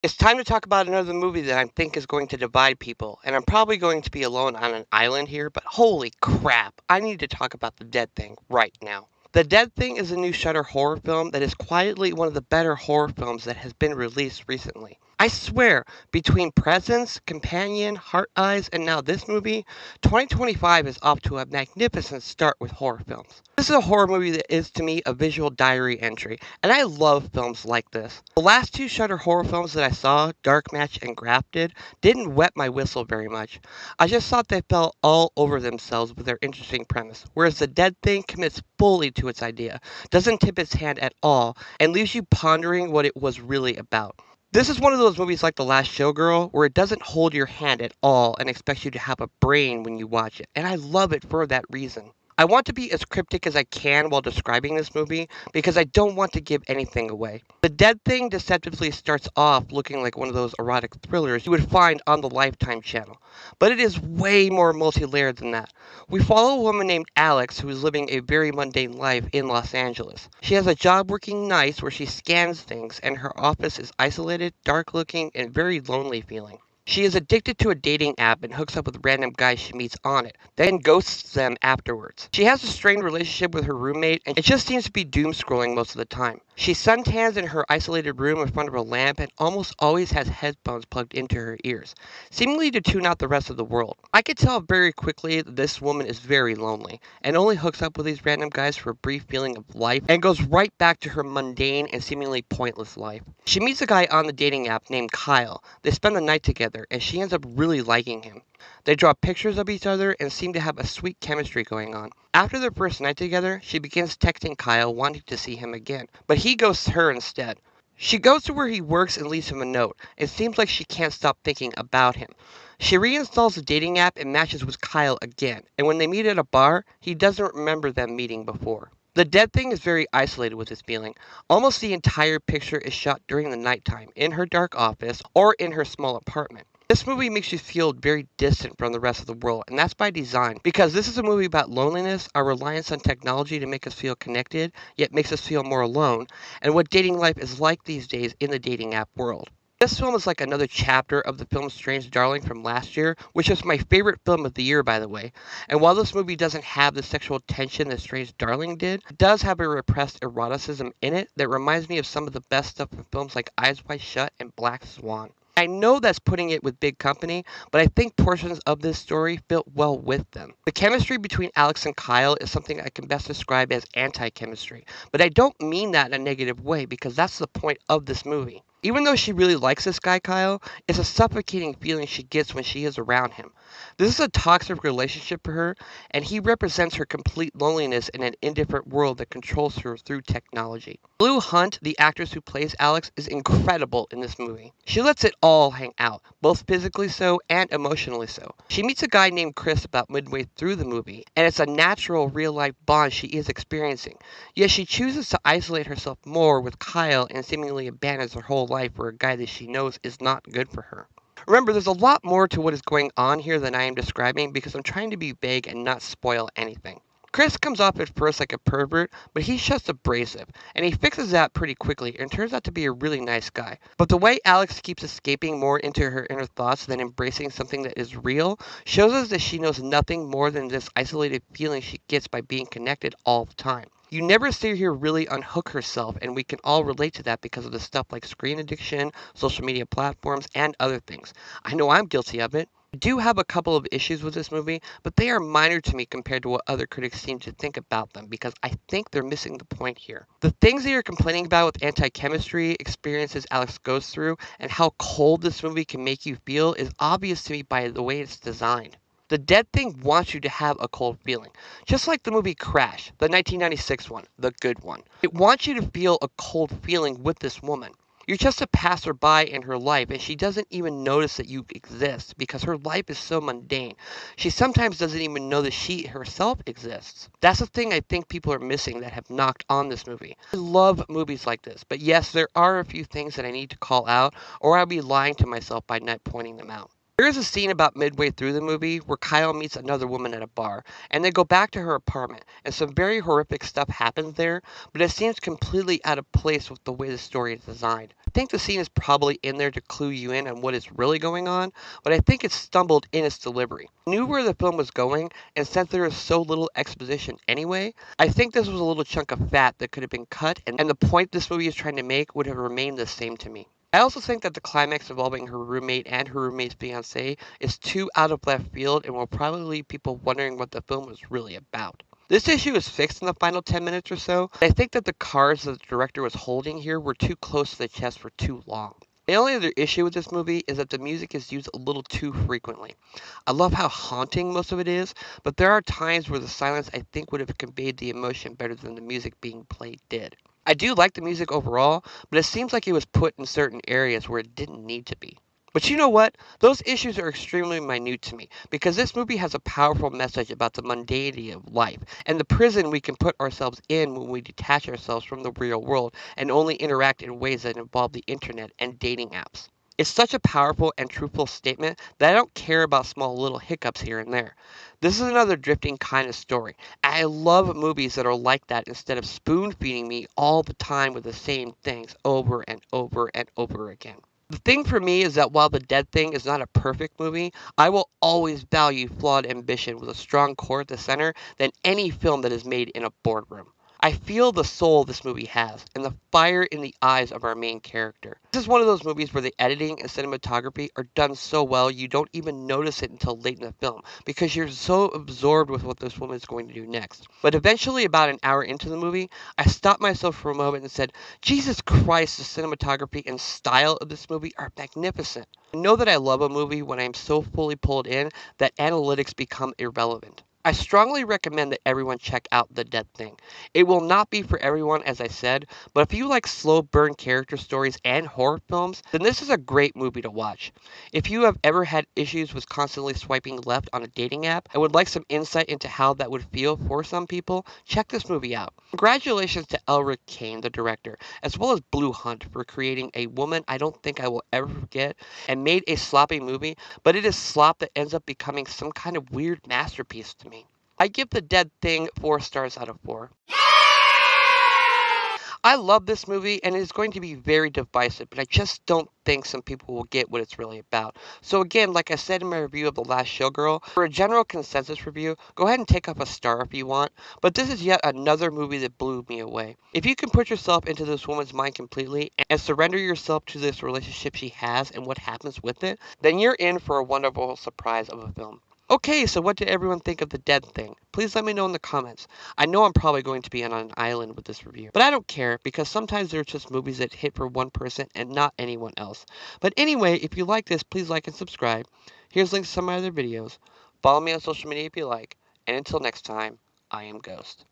It's time to talk about another movie that I think is going to divide people, and I'm probably going to be alone on an island here, but holy crap, I need to talk about The Dead Thing right now. The Dead Thing is a new Shudder horror film that is quietly one of the better horror films that has been released recently. I swear, between Presence, Companion, Heart Eyes, and now this movie, 2025 is off to a magnificent start with horror films. This is a horror movie that is to me a visual diary entry, and I love films like this. The last two Shudder horror films that I saw, Dark Match and Grafted, didn't wet my whistle very much. I just thought they fell all over themselves with their interesting premise, whereas The Dead Thing commits fully to its idea, doesn't tip its hand at all, and leaves you pondering what it was really about. This is one of those movies like The Last Showgirl where it doesn't hold your hand at all and expects you to have a brain when you watch it, and I love it for that reason. I want to be as cryptic as I can while describing this movie because I don't want to give anything away. The Dead Thing deceptively starts off looking like one of those erotic thrillers you would find on the Lifetime channel, but it is way more multi-layered than that. We follow a woman named Alex who is living a very mundane life in Los Angeles. She has a job working nights where she scans things and her office is isolated, dark looking, and very lonely feeling. She is addicted to a dating app and hooks up with random guys she meets on it, then ghosts them afterwards. She has a strained relationship with her roommate and it just seems to be doom scrolling most of the time. She suntans in her isolated room in front of a lamp and almost always has headphones plugged into her ears, seemingly to tune out the rest of the world. I could tell very quickly that this woman is very lonely and only hooks up with these random guys for a brief feeling of life and goes right back to her mundane and seemingly pointless life. She meets a guy on the dating app named Kyle. They spend the night together and she ends up really liking him. They draw pictures of each other and seem to have a sweet chemistry going on. After their first night together, she begins texting Kyle wanting to see him again, but he ghosts her instead. She goes to where he works and leaves him a note. It seems like she can't stop thinking about him. She reinstalls the dating app and matches with Kyle again, and when they meet at a bar, he doesn't remember them meeting before. The Dead Thing is very isolated with this feeling. Almost the entire picture is shot during the nighttime, in her dark office, or in her small apartment. This movie makes you feel very distant from the rest of the world, and that's by design, because this is a movie about loneliness, our reliance on technology to make us feel connected, yet makes us feel more alone, and what dating life is like these days in the dating app world. This film is like another chapter of the film Strange Darling from last year, which is my favorite film of the year, by the way. And while this movie doesn't have the sexual tension that Strange Darling did, it does have a repressed eroticism in it that reminds me of some of the best stuff from films like Eyes Wide Shut and Black Swan. I know that's putting it with big company, but I think portions of this story fit well with them. The chemistry between Alex and Kyle is something I can best describe as anti-chemistry, but I don't mean that in a negative way because that's the point of this movie. Even though she really likes this guy, Kyle, it's a suffocating feeling she gets when she is around him. This is a toxic relationship for her, and he represents her complete loneliness in an indifferent world that controls her through technology. Blu Hunt, the actress who plays Alex, is incredible in this movie. She lets it all hang out, both physically so and emotionally so. She meets a guy named Chris about midway through the movie, and it's a natural real-life bond she is experiencing. Yet she chooses to isolate herself more with Kyle and seemingly abandons her whole life for a guy that she knows is not good for her. Remember, there's a lot more to what is going on here than I am describing because I'm trying to be vague and not spoil anything. Chris comes off at first like a pervert, but he's just abrasive, and he fixes that pretty quickly and turns out to be a really nice guy. But the way Alex keeps escaping more into her inner thoughts than embracing something that is real shows us that she knows nothing more than this isolated feeling she gets by being connected all the time. You never see her really unhook herself, and we can all relate to that because of the stuff like screen addiction, social media platforms, and other things. I know I'm guilty of it. I do have a couple of issues with this movie, but they are minor to me compared to what other critics seem to think about them because I think they're missing the point here. The things that you're complaining about with anti-chemistry experiences Alex goes through and how cold this movie can make you feel is obvious to me by the way it's designed. The Dead Thing wants you to have a cold feeling, just like the movie Crash, the 1996 one, the good one. It wants you to feel a cold feeling with this woman. You're just a passerby in her life, and she doesn't even notice that you exist because her life is so mundane. She sometimes doesn't even know that she herself exists. That's the thing I think people are missing that have knocked on this movie. I love movies like this, but yes, there are a few things that I need to call out, or I'll be lying to myself by not pointing them out. There is a scene about midway through the movie where Kyle meets another woman at a bar, and they go back to her apartment, and some very horrific stuff happens there, but it seems completely out of place with the way the story is designed. I think the scene is probably in there to clue you in on what is really going on, but I think it stumbled in its delivery. I knew where the film was going, and since there is so little exposition anyway, I think this was a little chunk of fat that could have been cut, and the point this movie is trying to make would have remained the same to me. I also think that the climax involving her roommate and her roommate's fiancé is too out of left field and will probably leave people wondering what the film was really about. This issue is fixed in the final 10 minutes or so. I think that the cards that the director was holding here were too close to the chest for too long. The only other issue with this movie is that the music is used a little too frequently. I love how haunting most of it is, but there are times where the silence I think would have conveyed the emotion better than the music being played did. I do like the music overall, but it seems like it was put in certain areas where it didn't need to be. But you know what? Those issues are extremely minute to me because this movie has a powerful message about the mundanity of life and the prison we can put ourselves in when we detach ourselves from the real world and only interact in ways that involve the internet and dating apps. It's such a powerful and truthful statement that I don't care about small little hiccups here and there. This is another drifting kind of story. I love movies that are like that instead of spoon feeding me all the time with the same things over and over and over again. The thing for me is that while The Dead Thing is not a perfect movie, I will always value flawed ambition with a strong core at the center than any film that is made in a boardroom. I feel the soul this movie has and the fire in the eyes of our main character. This is one of those movies where the editing and cinematography are done so well you don't even notice it until late in the film because you're so absorbed with what this woman is going to do next. But eventually, about an hour into the movie, I stopped myself for a moment and said, Jesus Christ, the cinematography and style of this movie are magnificent. I know that I love a movie when I am so fully pulled in that analytics become irrelevant. I strongly recommend that everyone check out The Dead Thing. It will not be for everyone, as I said, but if you like slow burn character stories and horror films, then this is a great movie to watch. If you have ever had issues with constantly swiping left on a dating app and would like some insight into how that would feel for some people, check this movie out. Congratulations to Elric Kane, the director, as well as Blu Hunt for creating a woman I don't think I will ever forget and made a sloppy movie, but it is slop that ends up becoming some kind of weird masterpiece to me. I give The Dead Thing 4 stars out of 4. I love this movie and it is going to be very divisive, but I just don't think some people will get what it's really about. So again, like I said in my review of The Last Showgirl, for a general consensus review, go ahead and take up a star if you want, but this is yet another movie that blew me away. If you can put yourself into this woman's mind completely and surrender yourself to this relationship she has and what happens with it, then you're in for a wonderful surprise of a film. Okay, so what did everyone think of The Dead Thing? Please let me know in the comments. I know I'm probably going to be on an island with this review, but I don't care because sometimes there's just movies that hit for one person and not anyone else. But anyway, if you like this, please like and subscribe. Here's links to some of my other videos. Follow me on social media if you like. And until next time, I am Ghost.